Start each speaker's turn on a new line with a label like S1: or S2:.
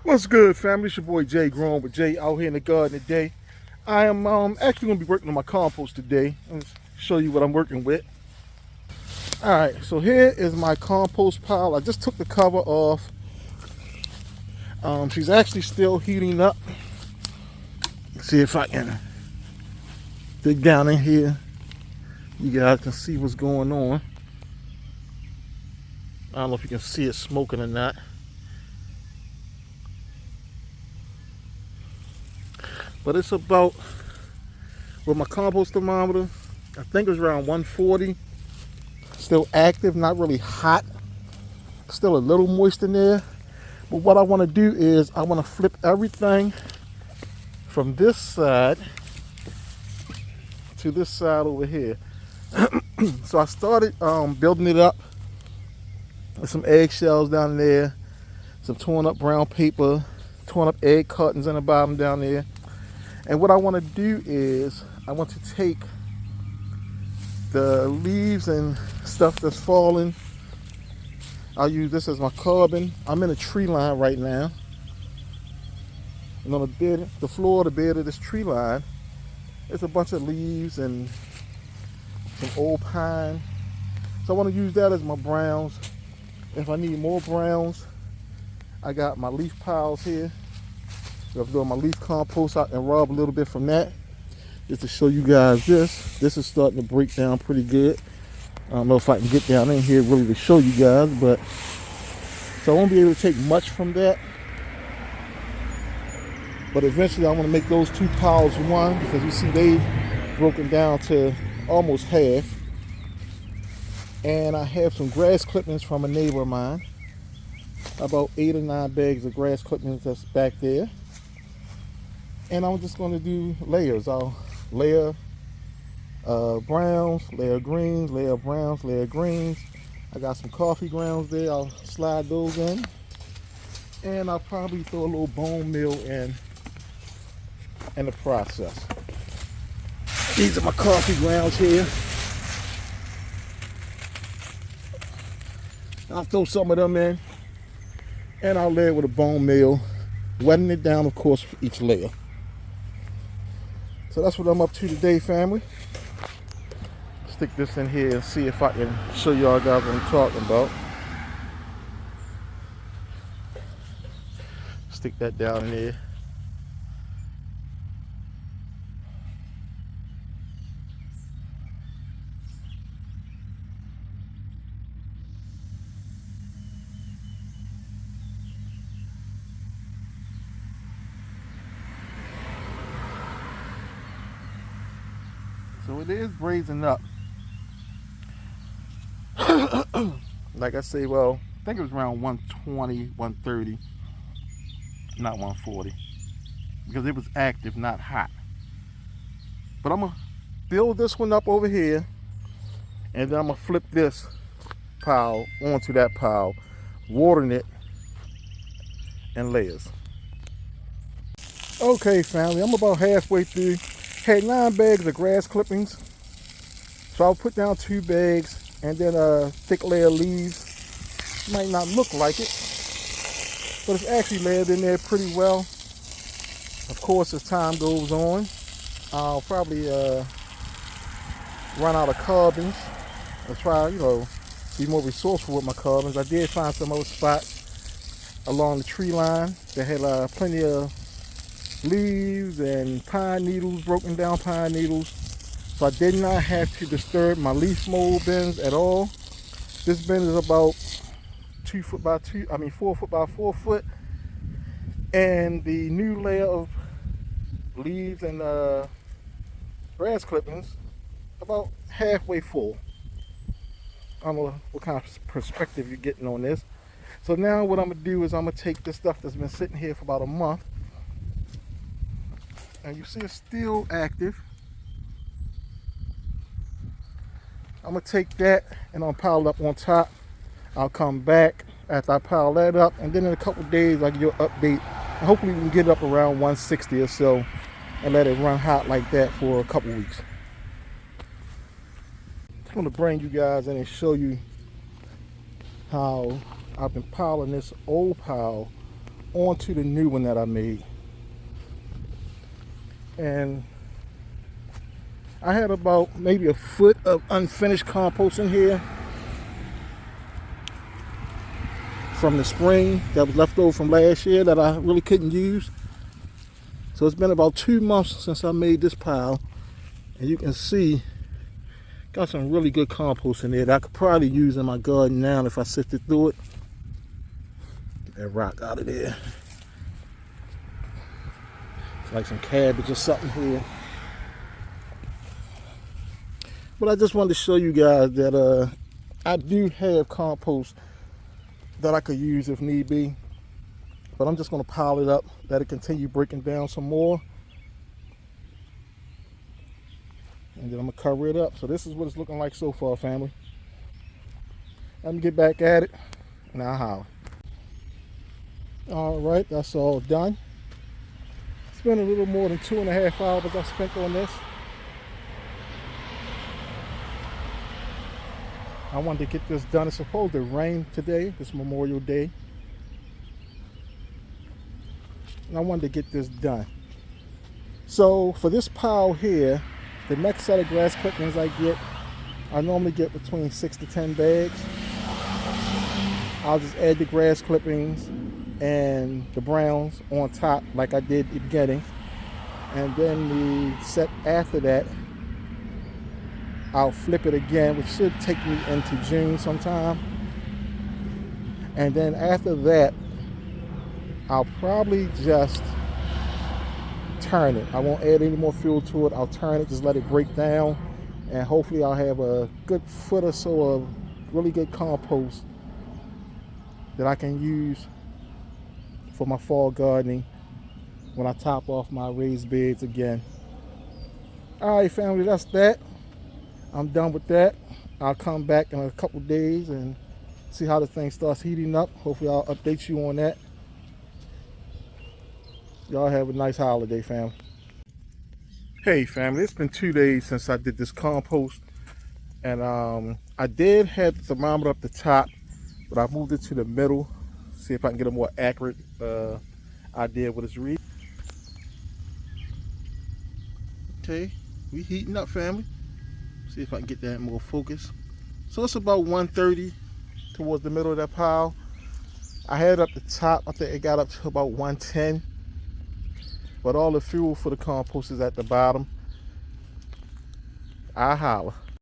S1: What's good, family? It's your boy Jay, growing with Jay, out here in the garden today. I am actually going to be working on my compost today. I'll show you what I'm working with. Alright, so here is my compost pile. I just took the cover off. She's actually still heating up. Let's see if I can dig down in here. You guys can see what's going on. I don't know if you can see it smoking or not. But it's about, with my compost thermometer, I think it's around 140. Still active, not really hot. Still a little moist in there. But what I want to do is I want to flip everything from this side to this side over here. So I started building it up with some eggshells down there, some torn up brown paper, torn up egg cartons in the bottom down there. And what I want to do is I want to take the leaves and stuff that's falling. I'll use this as my carbon. I'm in a tree line right now. And on the floor, the bed of this tree line, there's a bunch of leaves and some old pine. So I want to use that as my browns. If I need more browns, I got my leaf piles here. So I'm doing my leaf compost. I can rob a little bit from that just to show you guys this. This is starting to break down pretty good. I don't know if I can get down in here really to show you guys, but so I won't be able to take much from that. But eventually I want to make those two piles one, because you see they've broken down to almost half. And I have some grass clippings from a neighbor of mine. About 8 or 9 bags of grass clippings that's back there. And I'm just going to do layers. I'll layer browns, layer greens, layer browns, layer greens. I got some coffee grounds there. I'll slide those in. And I'll probably throw a little bone meal in the process. These are my coffee grounds here. I'll throw some of them in. And I'll layer it with a bone meal, wetting it down, of course, for each layer. So that's what I'm up to today, family. Stick this in here and see if I can show y'all guys what I'm talking about. Stick that down in there. So it is braising up. Like I say, well, I think it was around 120, 130, not 140. Because it was active, not hot. But I'm going to build this one up over here. And then I'm going to flip this pile onto that pile, watering it in layers. Okay, family, I'm about halfway through. Had 9 bags of grass clippings, so I'll put down 2 bags and then a thick layer of leaves. Might not look like it, but it's actually layered in there pretty well. Of course, as time goes on, I'll probably run out of carbons. I'll try, be more resourceful with my carbons. I did find some other spots along the tree line that had plenty of leaves and pine needles, broken down pine needles. So I did not have to disturb my leaf mold bins at all. This bin is about 4 foot by 4 foot. And the new layer of leaves and grass clippings about halfway full. I don't know what kind of perspective you're getting on this. So now what I'm gonna do is I'm gonna take this stuff that's been sitting here for about a month. And you see it's still active. I'm going to take that and I'll pile it up on top. I'll come back after I pile that up, and then in a couple days I'll give you an update. And hopefully we can get it up around 160 or so and let it run hot like that for a couple weeks. I want to bring you guys in and show you how I've been piling this old pile onto the new one that I made. And I had about maybe a foot of unfinished compost in here from the spring that was left over from last year that I really couldn't use. So it's been about 2 months since I made this pile, and you can see got some really good compost in there that I could probably use in my garden now if I sifted through it. Get that rock out of there. It's like some cabbage or something here. But I just wanted to show you guys that I do have compost that I could use if need be. But I'm just going to pile it up, let it continue breaking down some more. And then I'm going to cover it up. So this is what it's looking like so far, family. Let me get back at it and I'll holler. Alright, that's all done. It's been a little more than 2.5 hours I spent on this. I wanted to get this done. It's supposed to rain today, this Memorial Day. And I wanted to get this done. So for this pile here, the next set of grass clippings I normally get between 6 to 10 bags. I'll just add the grass clippings and the browns on top like I did at the beginning. And then the set after that, I'll flip it again, which should take me into June sometime. And then after that, I'll probably just turn it. I won't add any more fuel to it. I'll turn it, just let it break down, and hopefully I'll have a good foot or so of really good compost that I can use for my fall gardening when I top off my raised beds again. Alright family, that's that. I'm done with that. I'll come back in a couple days and see how the thing starts heating up. Hopefully I'll update you on that. Y'all have a nice holiday, family. Hey family, it's been 2 days since I did this compost, and I did have the thermometer up the top, but I moved it to the middle, see if I can get a more accurate idea of what it's reading. Okay, we heating up, family. See if I can get that more focus. So it's about 130 towards the middle of that pile. I had it up the top. I think it got up to about 110. But all the fuel for the compost is at the bottom. I holler.